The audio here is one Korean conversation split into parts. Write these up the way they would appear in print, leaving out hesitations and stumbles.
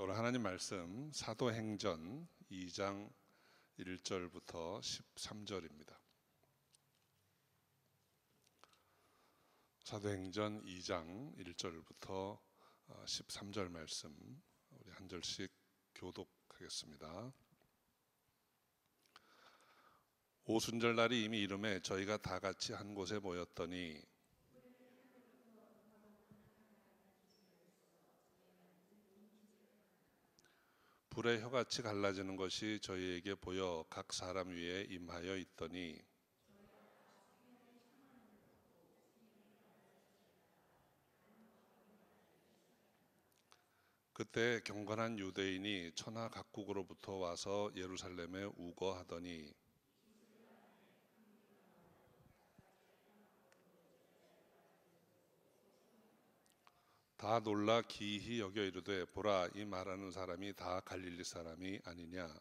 오늘 하나님 말씀 사도행전 2장 1절부터 13절입니다. 사도행전 2장 1절부터 13절 말씀 우리 한 절씩 교독하겠습니다. 오순절 날이 이미 이름에 저희가 다 같이 한 곳에 모였더니 불의 혀같이 갈라지는 것이 저희에게 보여 각 사람 위에 임하여 있더니 그때 경건한 유대인이 천하 각국으로부터 와서 예루살렘에 우거하더니 다 놀라 기이히 여겨 이르되 보라 이 말하는 사람이 다 갈릴리 사람이 아니냐.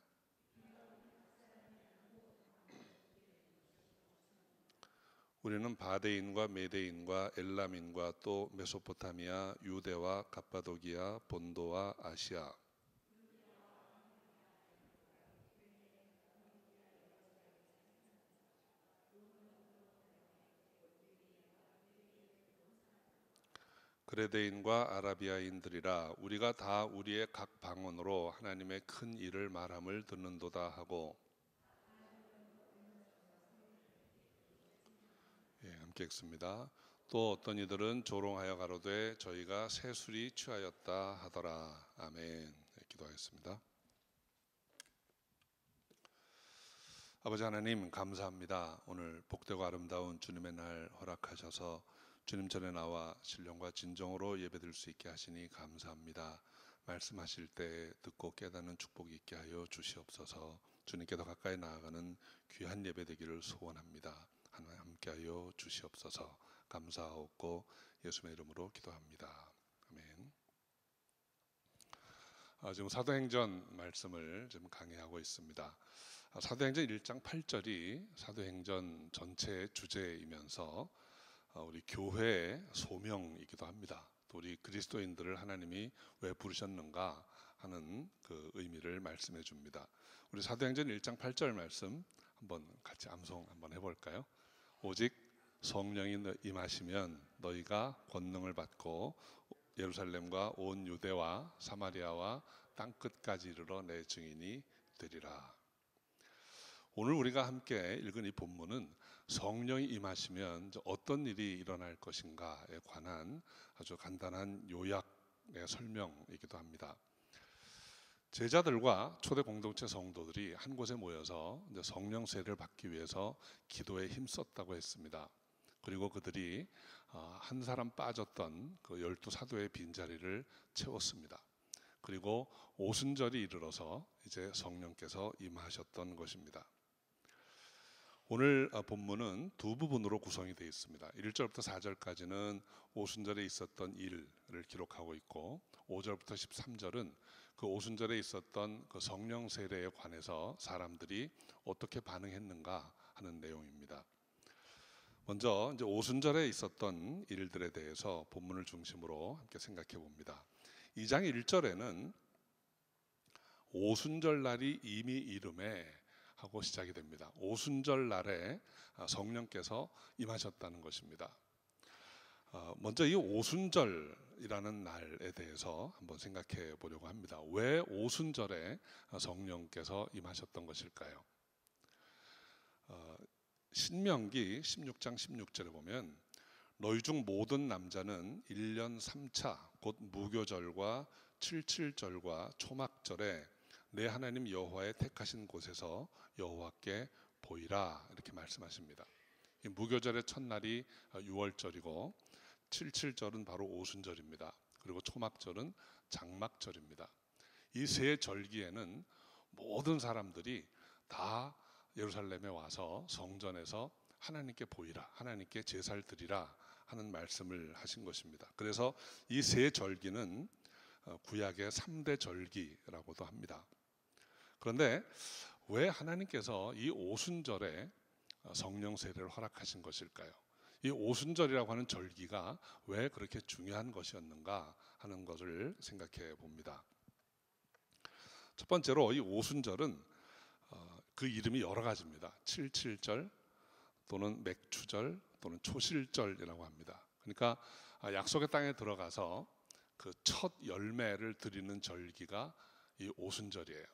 우리는 바데인과 메데인과 엘람인과 또 메소포타미아 유대와 갑바도기아 본도와 아시아 그레데인과 아라비아인들이라 우리가 다 우리의 각 방언으로 하나님의 큰 일을 말함을 듣는도다 하고 함께 읽습니다. 또 어떤 이들은 조롱하여 가로되 저희가 새술이 취하였다 하더라. 아멘. 기도하겠습니다. 아버지 하나님 감사합니다. 오늘 복되고 아름다운 주님의 날 허락하셔서 주님 전에 나와 신령과 진정으로 예배드릴 수 있게 하시니 감사합니다. 말씀하실 때 듣고 깨닫는 축복이 있게 하여 주시옵소서. 주님께 더 가까이 나아가는 귀한 예배 되기를 소원합니다. 하나님 함께하여 주시옵소서. 감사하옵고 예수님의 이름으로 기도합니다. 아멘. 지금 사도행전 말씀을 지금 강의하고 있습니다. 사도행전 1장 8절이 사도행전 전체의 주제이면서 우리 교회의 소명이기도 합니다. 또 우리 그리스도인들을 하나님이 왜 부르셨는가 하는 그 의미를 말씀해 줍니다. 우리 사도행전 1장 8절 말씀 한번 같이 암송 한번 해볼까요? 오직 성령이 임하시면 너희가 권능을 받고 예루살렘과 온 유대와 사마리아와 땅끝까지 이르러 내 증인이 되리라. 오늘 우리가 함께 읽은 이 본문은 성령이 임하시면 어떤 일이 일어날 것인가에 관한 아주 간단한 요약의 설명이기도 합니다. 제자들과 초대 공동체 성도들이 한 곳에 모여서 성령 세례를 받기 위해서 기도에 힘썼다고 했습니다. 그리고 그들이 한 사람 빠졌던 그 12사도의 빈자리를 채웠습니다. 그리고 오순절이 이르러서 이제 성령께서 임하셨던 것입니다. 오늘 본문은 두 부분으로 구성이 되어 있습니다. 1절부터 4절까지는 오순절에 있었던 일을 기록하고 있고 5절부터 13절은 그 오순절에 있었던 그 성령 세례에 관해서 사람들이 어떻게 반응했는가 하는 내용입니다. 먼저 이제 오순절에 있었던 일들에 대해서 본문을 중심으로 함께 생각해 봅니다. 2장 1절에는 오순절 날이 이미 이름에 하고 시작이 됩니다. 오순절 날에 성령께서 임하셨다는 것입니다. 먼저 이 오순절이라는 날에 대해서 한번 생각해 보려고 합니다. 왜 오순절에 성령께서 임하셨던 것일까요? 신명기 16장 16절에 보면 너희 중 모든 남자는 1년 3차 곧 무교절과 칠칠절과 초막절에 내 하나님 여호와의 택하신 곳에서 여호와께 보이라 이렇게 말씀하십니다. 이 무교절의 첫날이 6월절이고 칠칠절은 바로 오순절입니다. 그리고 초막절은 장막절입니다. 이 세 절기에는 모든 사람들이 다 예루살렘에 와서 성전에서 하나님께 보이라, 하나님께 제사를 드리라 하는 말씀을 하신 것입니다. 그래서 이 세 절기는 구약의 3대 절기라고도 합니다. 그런데 왜 하나님께서 이 오순절에 성령 세례를 허락하신 것일까요? 이 오순절이라고 하는 절기가 왜 그렇게 중요한 것이었는가 하는 것을 생각해 봅니다. 첫 번째로 이 오순절은 그 이름이 여러 가지입니다. 칠칠절 또는 맥추절 또는 초실절이라고 합니다. 그러니까 약속의 땅에 들어가서 그 첫 열매를 드리는 절기가 이 오순절이에요.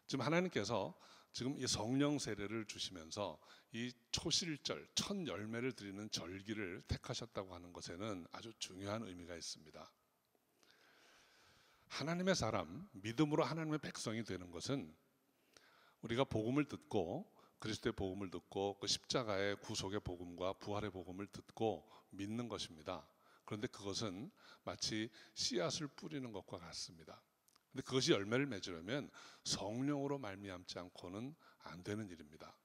지금 하나님께서 지금 이 성령 세례를 주시면서 이 초실절, 첫 열매를 드리는 절기를 택하셨다고 하는 것에는 아주 중요한 의미가 있습니다. 하나님의 사람, 믿음으로 하나님의 백성이 되는 것은 우리가 복음을 듣고 그리스도의 복음을 듣고 그 십자가의 구속의 복음과 부활의 복음을 듣고 믿는 것입니다. 그런데 그것은 마치 씨앗을 뿌리는 것과 같습니다. 근데 그것이 열매를 맺으려면 성령으로 말미암지 않고는 안 되는 일입니다.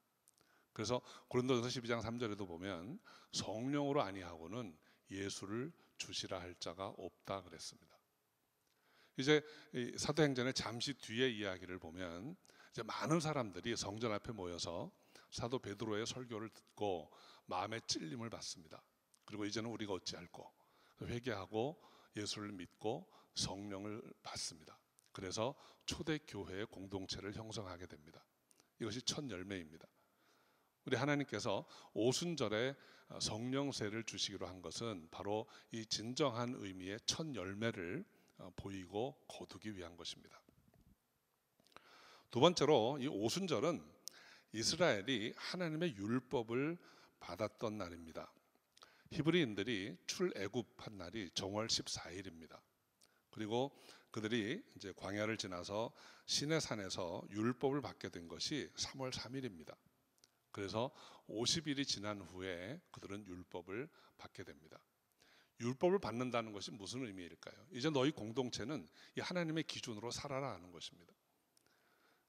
그래서 고린도전서 12장 3절에도 보면 성령으로 아니하고는 예수를 주시라 할 자가 없다 그랬습니다. 이제 사도행전의 잠시 뒤의 이야기를 보면 이제 많은 사람들이 성전 앞에 모여서 사도 베드로의 설교를 듣고 마음의 찔림을 받습니다. 그리고 이제는 우리가 어찌할꼬 회개하고 예수를 믿고 성령을 받습니다. 그래서 초대교회의 공동체를 형성하게 됩니다. 이것이 첫 열매입니다. 우리 하나님께서 오순절에 성령세를 주시기로 한 것은 바로 이 진정한 의미의 첫 열매를 보이고 거두기 위한 것입니다. 두 번째로 이 오순절은 이스라엘이 하나님의 율법을 받았던 날입니다. 히브리인들이 출애굽한 날이 정월 14일입니다. 그리고 그들이 이제 광야를 지나서 시내산에서 율법을 받게 된 것이 3월 3일입니다. 그래서 50일이 지난 후에 그들은 율법을 받게 됩니다. 율법을 받는다는 것이 무슨 의미일까요? 이제 너희 공동체는 이 하나님의 기준으로 살아라 하는 것입니다.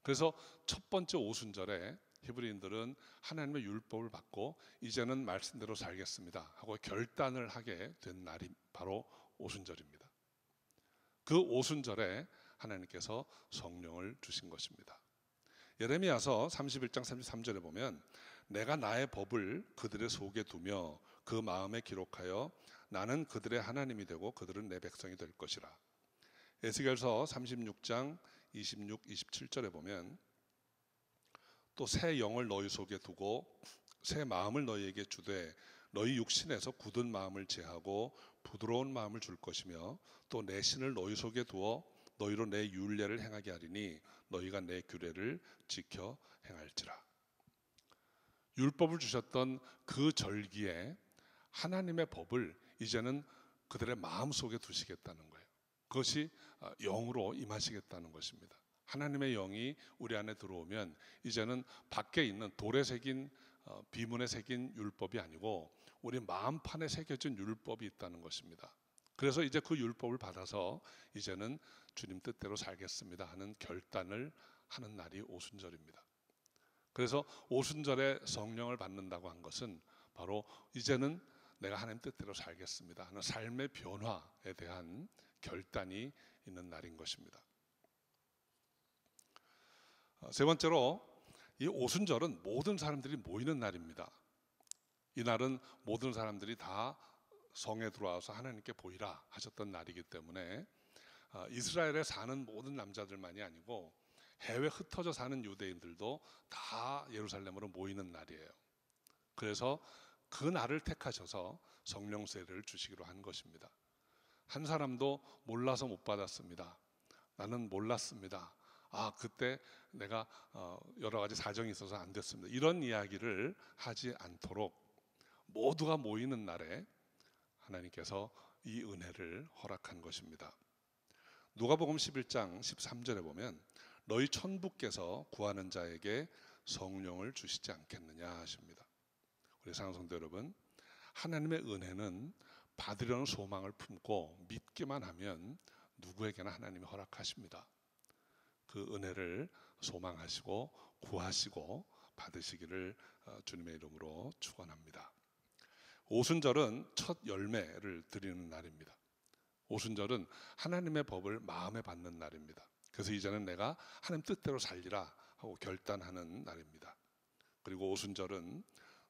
그래서 첫 번째 오순절에 히브리인들은 하나님의 율법을 받고 이제는 말씀대로 살겠습니다 하고 결단을 하게 된 날이 바로 오순절입니다. 그 오순절에 하나님께서 성령을 주신 것입니다. 예레미야서 31장 33절에 보면 내가 나의 법을 그들의 속에 두며 그 마음에 기록하여 나는 그들의 하나님이 되고 그들은 내 백성이 될 것이라. 에스겔서 36장 26, 27절에 보면 또 새 영을 너희 속에 두고 새 마음을 너희에게 주되 너희 육신에서 굳은 마음을 제하고 부드러운 마음을 줄 것이며 또 내 신을 너희 속에 두어 너희로 내 율례를 행하게 하리니 너희가 내 규례를 지켜 행할지라. 율법을 주셨던 그 절기에 하나님의 법을 이제는 그들의 마음속에 두시겠다는 거예요. 그것이 영으로 임하시겠다는 것입니다. 하나님의 영이 우리 안에 들어오면 이제는 밖에 있는 돌에 새긴 비문에 새긴 율법이 아니고 우리 마음판에 새겨진 율법이 있다는 것입니다. 그래서 이제 그 율법을 받아서 이제는 주님 뜻대로 살겠습니다 하는 결단을 하는 날이 오순절입니다. 그래서 오순절에 성령을 받는다고 한 것은 바로 이제는 내가 하나님 뜻대로 살겠습니다 하는 삶의 변화에 대한 결단이 있는 날인 것입니다. 세 번째로 이 오순절은 모든 사람들이 모이는 날입니다. 이 날은 모든 사람들이 다 성에 들어와서 하나님께 보이라 하셨던 날이기 때문에 이스라엘에 사는 모든 남자들만이 아니고 해외 흩어져 사는 유대인들도 다 예루살렘으로 모이는 날이에요. 그래서 그 날을 택하셔서 성령 세례를 주시기로 한 것입니다. 한 사람도 몰라서 못 받았습니다. 나는 몰랐습니다. 그때 내가 여러 가지 사정이 있어서 안 됐습니다. 이런 이야기를 하지 않도록 모두가 모이는 날에 하나님께서 이 은혜를 허락한 것입니다. 누가복음 11장 13절에 보면 너희 천부께서 구하는 자에게 성령을 주시지 않겠느냐 하십니다. 우리 사랑하는 성도 여러분, 하나님의 은혜는 받으려는 소망을 품고 믿기만 하면 누구에게나 하나님이 허락하십니다. 그 은혜를 소망하시고 구하시고 받으시기를 주님의 이름으로 축원합니다. 오순절은 첫 열매를 드리는 날입니다. 오순절은 하나님의 법을 마음에 받는 날입니다. 그래서 이제는 내가 하나님 뜻대로 살리라 하고 결단하는 날입니다. 그리고 오순절은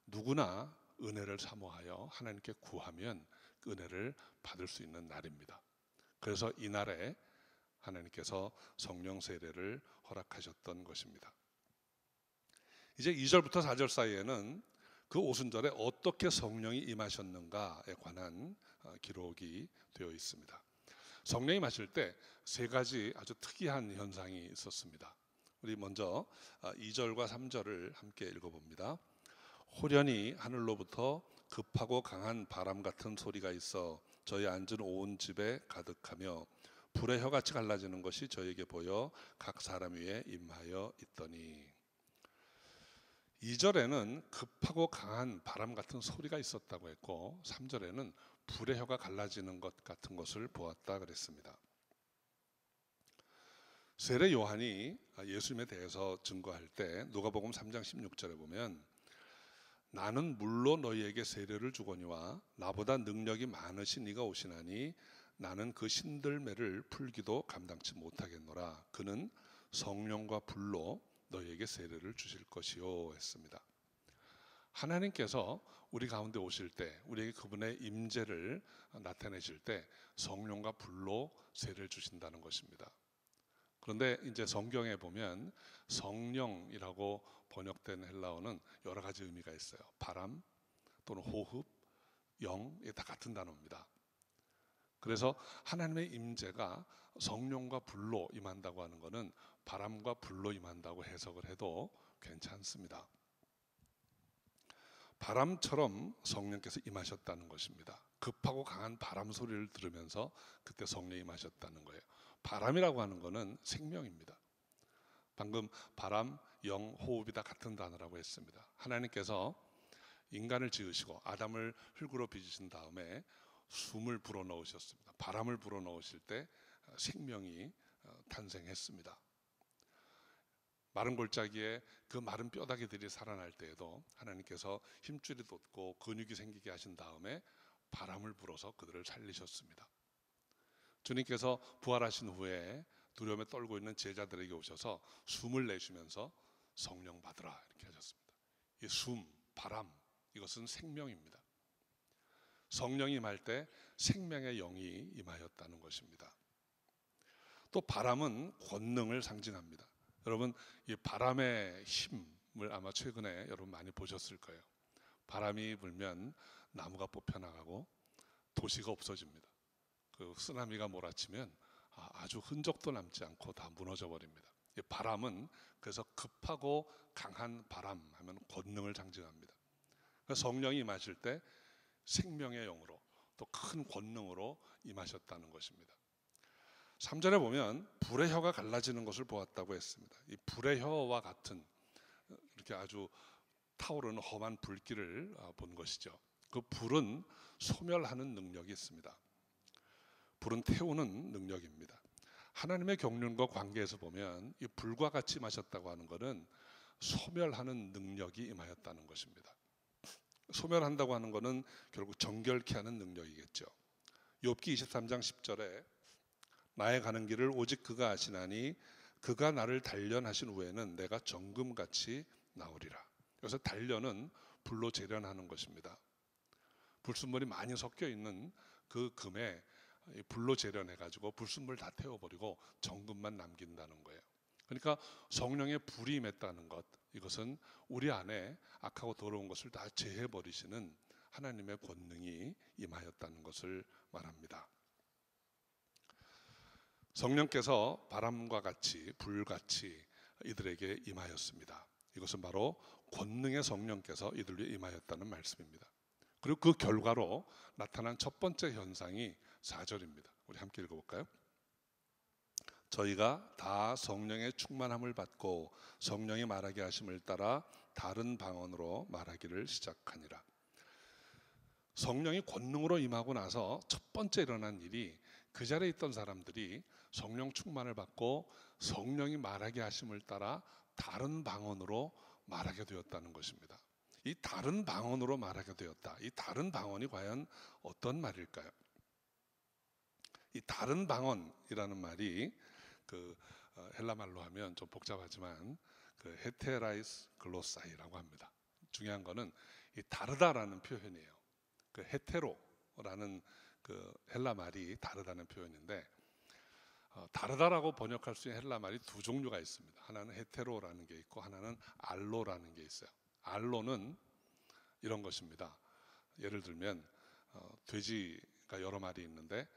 누구나 은혜를 사모하여 하나님께 구하면 그 은혜를 받을 수 있는 날입니다. 그래서 이 날에 하나님께서 성령 세례를 허락하셨던 것입니다. 이제 2절부터 4절 사이에는 그 오순절에 어떻게 성령이 임하셨는가에 관한 기록이 되어 있습니다. 성령이 임하실 때 세 가지 아주 특이한 현상이 있었습니다. 우리 먼저 2절과 3절을 함께 읽어봅니다. 호련히 하늘로부터 급하고 강한 바람 같은 소리가 있어 저희 앉은 온 집에 가득하며 불의 혀같이 갈라지는 것이 저에게 보여 각 사람 위에 임하여 있더니. 2절에는 급하고 강한 바람 같은 소리가 있었다고 했고 3절에는 불의 혀가 갈라지는 것 같은 것을 보았다 그랬습니다. 세례 요한이 예수님에 대해서 증거할 때 누가복음 3장 16절에 보면 나는 물로 너희에게 세례를 주거니와 나보다 능력이 많으신 이가 오시나니 나는 그 신들매를 풀기도 감당치 못하겠노라. 그는 성령과 불로 너희에게 세례를 주실 것이요 했습니다. 하나님께서 우리 가운데 오실 때 우리에게 그분의 임재를 나타내실 때 성령과 불로 세례를 주신다는 것입니다. 그런데 이제 성경에 보면 성령이라고 번역된 헬라어는 여러 가지 의미가 있어요. 바람 또는 호흡, 영, 이게 다 같은 단어입니다. 그래서 하나님의 임재가 성령과 불로 임한다고 하는 것은 바람과 불로 임한다고 해석을 해도 괜찮습니다. 바람처럼 성령께서 임하셨다는 것입니다. 급하고 강한 바람 소리를 들으면서 그때 성령이 임하셨다는 거예요. 바람이라고 하는 것은 생명입니다. 방금 바람, 영, 호흡이 다 같은 단어라고 했습니다. 하나님께서 인간을 지으시고 아담을 흙으로 빚으신 다음에 숨을 불어넣으셨습니다. 바람을 불어넣으실 때 생명이 탄생했습니다. 마른 골짜기에 그 마른 뼈다귀들이 살아날 때에도 하나님께서 힘줄이 돋고 근육이 생기게 하신 다음에 바람을 불어서 그들을 살리셨습니다. 주님께서 부활하신 후에 두려움에 떨고 있는 제자들에게 오셔서 숨을 내쉬면서 성령 받으라 이렇게 하셨습니다. 이 숨, 바람 이것은 생명입니다. 성령이 임할 때 생명의 영이 임하였다는 것입니다. 또 바람은 권능을 상징합니다. 여러분 이 바람의 힘을 아마 최근에 여러분 많이 보셨을 거예요. 바람이 불면 나무가 뽑혀나가고 도시가 없어집니다. 그 쓰나미가 몰아치면 아주 흔적도 남지 않고 다 무너져 버립니다. 이 바람은 그래서 급하고 강한 바람 하면 권능을 상징합니다. 성령이 임하실 때 생명의 영으로 또 큰 권능으로 임하셨다는 것입니다. 3절에 보면 불의 혀가 갈라지는 것을 보았다고 했습니다. 이 불의 혀와 같은 이렇게 아주 타오르는 험한 불길을 본 것이죠. 그 불은 소멸하는 능력이 있습니다. 불은 태우는 능력입니다. 하나님의 경륜과 관계에서 보면 이 불과 같이 임하셨다고 하는 것은 소멸하는 능력이 임하였다는 것입니다. 소멸한다고 하는 것은 결국 정결케 하는 능력이겠죠. 욥기 23장 10절에 나의 가는 길을 오직 그가 아시나니 그가 나를 단련하신 후에는 내가 정금같이 나오리라. 여기서 단련은 불로 재련하는 것입니다. 불순물이 많이 섞여 있는 그 금에 불로 재련해가지고 불순물 다 태워버리고 정금만 남긴다는 거예요. 그러니까 성령의 불이 임했다는 것, 이것은 우리 안에 악하고 더러운 것을 다 제해버리시는 하나님의 권능이 임하였다는 것을 말합니다. 성령께서 바람과 같이 불같이 이들에게 임하였습니다. 이것은 바로 권능의 성령께서 이들에게 임하였다는 말씀입니다. 그리고 그 결과로 나타난 첫 번째 현상이 4절입니다. 우리 함께 읽어볼까요? 저희가 다 성령의 충만함을 받고 성령이 말하게 하심을 따라 다른 방언으로 말하기를 시작하니라. 성령이 권능으로 임하고 나서 첫 번째 일어난 일이 그 자리에 있던 사람들이 성령 충만을 받고 성령이 말하게 하심을 따라 다른 방언으로 말하게 되었다는 것입니다. 이 다른 방언으로 말하게 되었다. 이 다른 방언이 과연 어떤 말일까요? 이 다른 방언이라는 말이 그 헬라 말로 하면 좀 복잡하지만 그 헤테라이스 글로사이라고 합니다. 중요한 거는 이 다르다라는 표현이에요. 그 헤테로라는 그 헬라 말이 다르다는 표현인데 다르다라고 번역할 수 있는 헬라 말이 두 종류가 있습니다. 하나는 헤테로라는 게 있고 하나는 알로라는 게 있어요. 알로는 이런 것입니다. 예를 들면 돼지가 여러 마리 있는데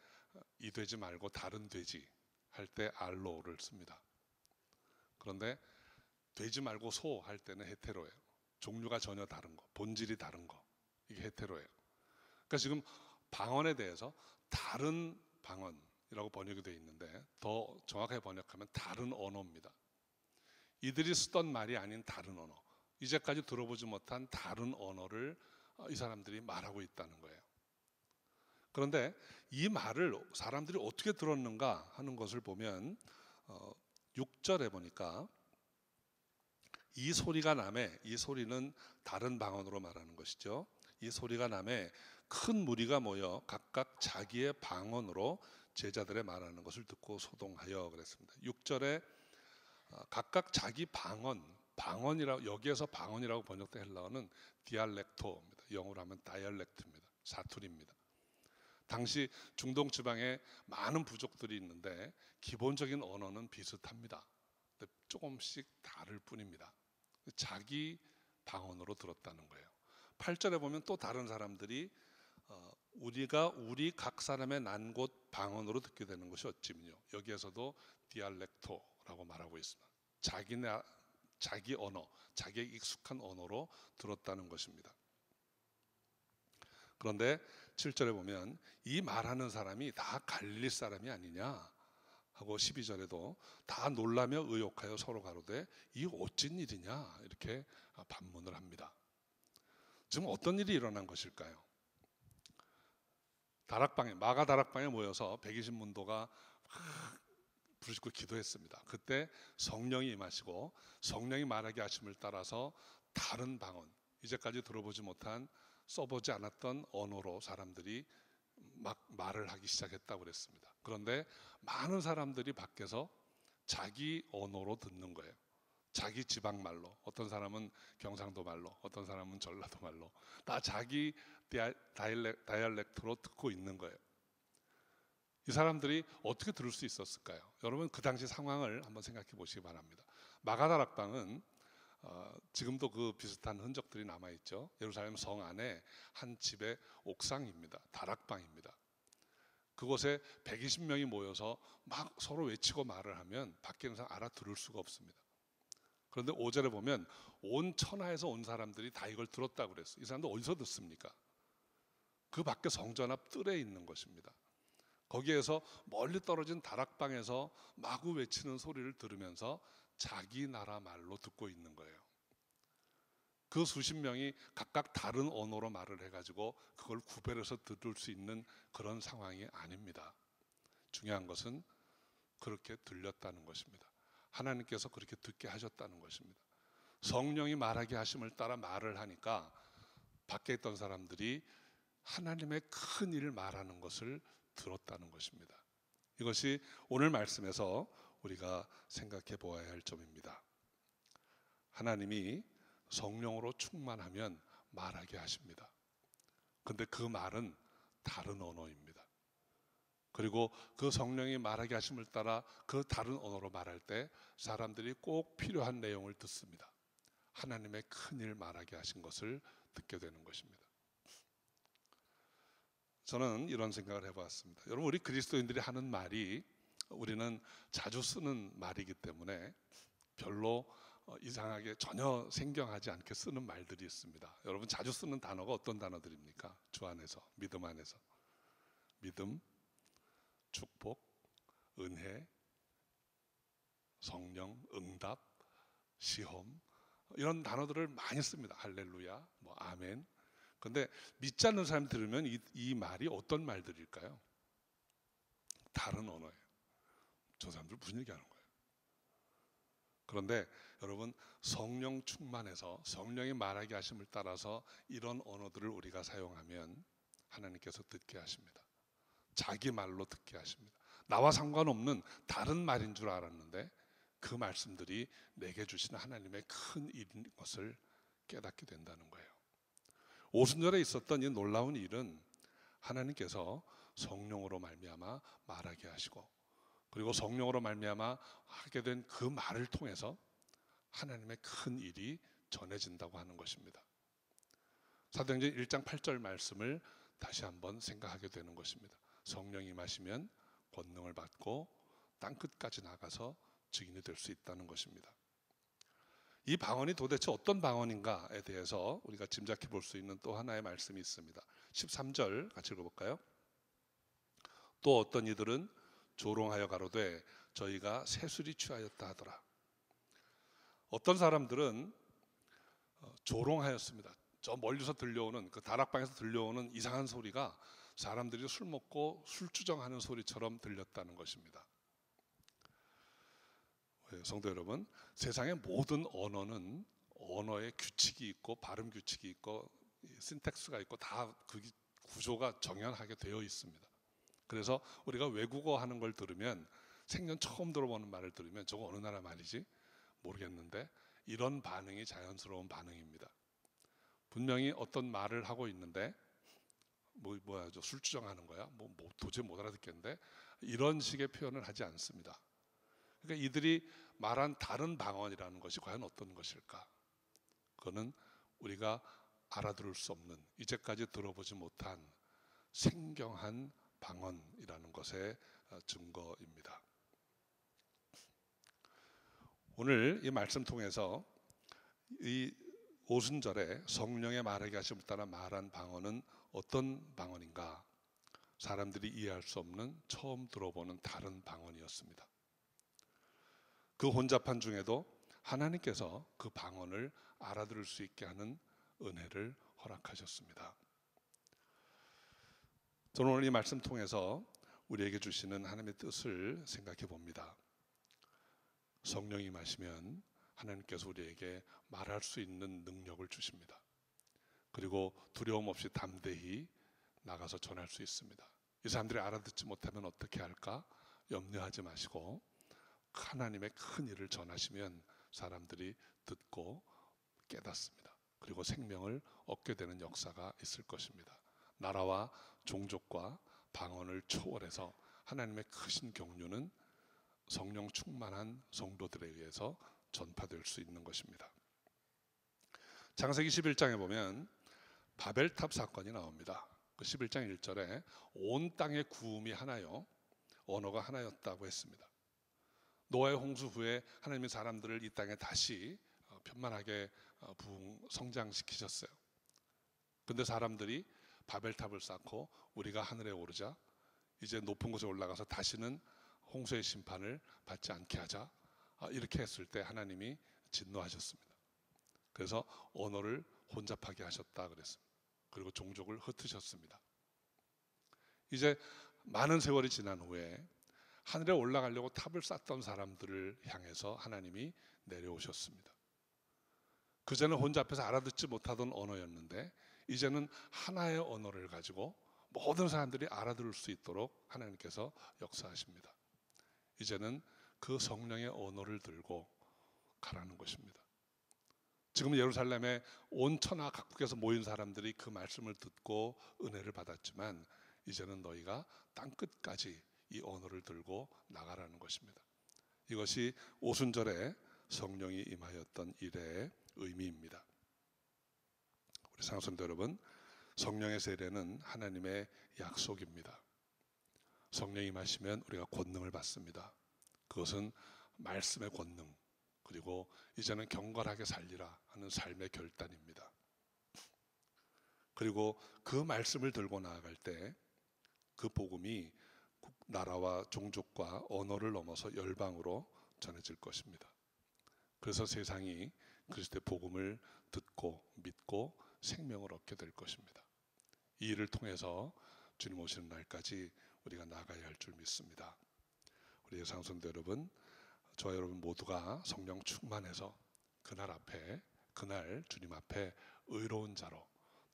이 돼지 말고 다른 돼지 할 때 알로를 씁니다. 그런데 돼지 말고 소 할 때는 헤테로예요. 종류가 전혀 다른 거, 본질이 다른 거, 이게 헤테로예요. 그러니까 지금 방언에 대해서 다른 방언이라고 번역이 되어 있는데 더 정확하게 번역하면 다른 언어입니다. 이들이 쓰던 말이 아닌 다른 언어, 이제까지 들어보지 못한 다른 언어를 이 사람들이 말하고 있다는 거예요. 그런데 이 말을 사람들이 어떻게 들었는가 하는 것을 보면 6절에 보니까 이 소리가 나매, 이 소리는 다른 방언으로 말하는 것이죠. 이 소리가 나매 큰 무리가 모여 각각 자기의 방언으로 제자들의 말하는 것을 듣고 소동하여 그랬습니다. 6절에 각각 자기 방언이라고, 여기에서 방언이라고 번역된 헬라어는 디알렉토입니다. 영어로 하면 다이얼렉트입니다. 사투리입니다. 당시 중동 지방에 많은 부족들이 있는데 기본적인 언어는 비슷합니다. 근데 조금씩 다를 뿐입니다. 자기 방언으로 들었다는 거예요. 8절에 보면 또 다른 사람들이 우리가 우리 각 사람의 난 곳 방언으로 듣게 되는 것이 어찌미뇨. 여기에서도 디알렉토라고 말하고 있습니다. 자기 언어, 자기의 익숙한 언어로 들었다는 것입니다. 그런데 7절에 보면 이 말하는 사람이 다 갈릴리 사람이 아니냐 하고 12절에도 다 놀라며 의혹하여 서로 가로되 이 어찐 일이냐 이렇게 반문을 합니다. 지금 어떤 일이 일어난 것일까요? 마가 다락방에 모여서 120문도가 부르짖고 기도했습니다. 그때 성령이 임하시고 성령이 말하게 하심을 따라서 다른 방언, 이제까지 들어보지 못한 써보지 않았던 언어로 사람들이 막 말을 하기 시작했다고 그랬습니다. 그런데 많은 사람들이 밖에서 자기 언어로 듣는 거예요. 자기 지방 말로, 어떤 사람은 경상도 말로, 어떤 사람은 전라도 말로, 다 자기 다이얼렉트로 듣고 있는 거예요. 이 사람들이 어떻게 들을 수 있었을까요? 여러분 그 당시 상황을 한번 생각해 보시기 바랍니다. 마가다락방은 지금도 그 비슷한 흔적들이 남아있죠. 예루살렘 성 안에 한 집의 옥상입니다. 다락방입니다. 그곳에 120명이 모여서 막 서로 외치고 말을 하면 밖에 있는 사람 알아들을 수가 없습니다. 그런데 5절에 보면 온 천하에서 온 사람들이 다 이걸 들었다고 그랬어요. 이 사람들 어디서 듣습니까? 그 밖에 성전 앞 뜰에 있는 것입니다. 거기에서 멀리 떨어진 다락방에서 마구 외치는 소리를 들으면서 자기 나라 말로 듣고 있는 거예요. 그 수십 명이 각각 다른 언어로 말을 해가지고 그걸 구별해서 들을 수 있는 그런 상황이 아닙니다. 중요한 것은 그렇게 들렸다는 것입니다. 하나님께서 그렇게 듣게 하셨다는 것입니다. 성령이 말하게 하심을 따라 말을 하니까 밖에 있던 사람들이 하나님의 큰 일을 말하는 것을 들었다는 것입니다. 이것이 오늘 말씀에서 우리가 생각해 보아야 할 점입니다. 하나님이 성령으로 충만하면 말하게 하십니다. 근데 그 말은 다른 언어입니다. 그리고 그 성령이 말하게 하심을 따라 그 다른 언어로 말할 때 사람들이 꼭 필요한 내용을 듣습니다. 하나님의 큰일 말하게 하신 것을 듣게 되는 것입니다. 저는 이런 생각을 해보았습니다. 여러분 우리 그리스도인들이 하는 말이 우리는 자주 쓰는 말이기 때문에 별로 이상하게 전혀 생경하지 않게 쓰는 말들이 있습니다. 여러분 자주 쓰는 단어가 어떤 단어들입니까? 주 안에서, 믿음 안에서. 믿음, 축복, 은혜, 성령, 응답, 시험, 이런 단어들을 많이 씁니다. 할렐루야, 뭐 아멘. 그런데 믿지 않는 사람이 들으면 이 말이 어떤 말들일까요? 다른 언어예요. 저 사람들 무슨 얘기하는 거예요? 그런데 여러분 성령 충만해서 성령이 말하게 하심을 따라서 이런 언어들을 우리가 사용하면 하나님께서 듣게 하십니다. 자기 말로 듣게 하십니다. 나와 상관없는 다른 말인 줄 알았는데 그 말씀들이 내게 주시는 하나님의 큰 일인 것을 깨닫게 된다는 거예요. 오순절에 있었던 이 놀라운 일은 하나님께서 성령으로 말미암아 말하게 하시고 그리고 성령으로 말미암아 하게 된 그 말을 통해서 하나님의 큰 일이 전해진다고 하는 것입니다. 사도행전 1장 8절 말씀을 다시 한번 생각하게 되는 것입니다. 성령이 임하시면 권능을 받고 땅끝까지 나가서 증인이 될 수 있다는 것입니다. 이 방언이 도대체 어떤 방언인가에 대해서 우리가 짐작해 볼 수 있는 또 하나의 말씀이 있습니다. 13절 같이 읽어볼까요? 또 어떤 이들은 조롱하여 가로되 저희가 새술이 취하였다 하더라. 어떤 사람들은 조롱하였습니다. 저 멀리서 들려오는 그 다락방에서 들려오는 이상한 소리가 사람들이 술 먹고 술주정하는 소리처럼 들렸다는 것입니다. 성도 여러분, 세상의 모든 언어는 언어의 규칙이 있고 발음 규칙이 있고 신텍스가 있고 다 그 구조가 정연하게 되어 있습니다. 그래서 우리가 외국어 하는 걸 들으면 생전 처음 들어보는 말을 들으면 저거 어느 나라 말이지? 모르겠는데 이런 반응이 자연스러운 반응입니다. 분명히 어떤 말을 하고 있는데 뭐야 저 술주정하는 거야? 뭐 도저히 못 알아듣겠는데 이런 식의 표현을 하지 않습니다. 그러니까 이들이 말한 다른 방언이라는 것이 과연 어떤 것일까? 그거는 우리가 알아들을 수 없는 이제까지 들어보지 못한 생경한 방언이라는 것의 증거입니다. 오늘 이 말씀 통해서 이 오순절에 성령의 말하게 하심을 따라 말한 방언은 어떤 방언인가? 사람들이 이해할 수 없는 처음 들어보는 다른 방언이었습니다. 그 혼잡한 중에도 하나님께서 그 방언을 알아들을 수 있게 하는 은혜를 허락하셨습니다. 저는 오늘 이 말씀 통해서 우리에게 주시는 하나님의 뜻을 생각해 봅니다. 성령이 임하시면 하나님께서 우리에게 말할 수 있는 능력을 주십니다. 그리고 두려움 없이 담대히 나가서 전할 수 있습니다. 이 사람들이 알아듣지 못하면 어떻게 할까? 염려하지 마시고 하나님의 큰 일을 전하시면 사람들이 듣고 깨닫습니다. 그리고 생명을 얻게 되는 역사가 있을 것입니다. 나라와 종족과 방언을 초월해서 하나님의 크신 경륜은 성령 충만한 성도들에 의해서 전파될 수 있는 것입니다. 창세기 11장에 보면 바벨탑 사건이 나옵니다. 그 11장 1절에 온 땅의 구음이 하나요 언어가 하나였다고 했습니다. 노아의 홍수 후에 하나님이 사람들을 이 땅에 다시 편만하게 성장시키셨어요. 근데 사람들이 바벨탑을 쌓고 우리가 하늘에 오르자 이제 높은 곳에 올라가서 다시는 홍수의 심판을 받지 않게 하자 이렇게 했을 때 하나님이 진노하셨습니다. 그래서 언어를 혼잡하게 하셨다 그랬습니다. 그리고 종족을 흩으셨습니다. 이제 많은 세월이 지난 후에 하늘에 올라가려고 탑을 쌓던 사람들을 향해서 하나님이 내려오셨습니다. 그전에 혼잡해서 알아듣지 못하던 언어였는데 이제는 하나의 언어를 가지고 모든 사람들이 알아들을 수 있도록 하나님께서 역사하십니다. 이제는 그 성령의 언어를 들고 가라는 것입니다. 지금 예루살렘에 온 천하 각국에서 모인 사람들이 그 말씀을 듣고 은혜를 받았지만 이제는 너희가 땅끝까지 이 언어를 들고 나가라는 것입니다. 이것이 오순절에 성령이 임하였던 일의 의미입니다. 우리 사랑성도 여러분, 성령의 세례는 하나님의 약속입니다. 성령이 임하시면 우리가 권능을 받습니다. 그것은 말씀의 권능, 그리고 이제는 경건하게 살리라 하는 삶의 결단입니다. 그리고 그 말씀을 들고 나아갈 때 그 복음이 나라와 종족과 언어를 넘어서 열방으로 전해질 것입니다. 그래서 세상이 그리스도의 복음을 듣고 믿고 생명을 얻게 될 것입니다. 이 일을 통해서 주님 오시는 날까지 우리가 나가야 할 줄 믿습니다. 우리 예상성도 여러분, 저와 여러분 모두가 성령 충만해서 그날 주님 앞에 의로운 자로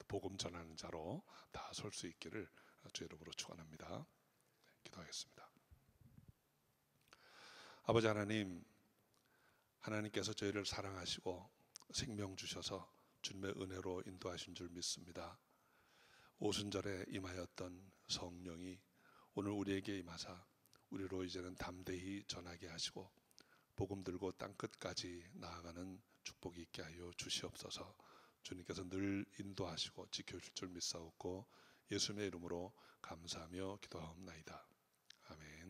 복음 전하는 자로 다 설 수 있기를 주의 이름으로 축원합니다. 기도하겠습니다. 아버지 하나님, 하나님께서 저희를 사랑하시고 생명 주셔서 주님의 은혜로 인도하신 줄 믿습니다. 오순절에 임하였던 성령이 오늘 우리에게 임하사 우리로 이제는 담대히 전하게 하시고 복음 들고 땅 끝까지 나아가는 축복이 있게 하여 주시옵소서. 주님께서 늘 인도하시고 지켜줄 줄 믿사옵고 예수님의 이름으로 감사하며 기도하옵나이다. 아멘.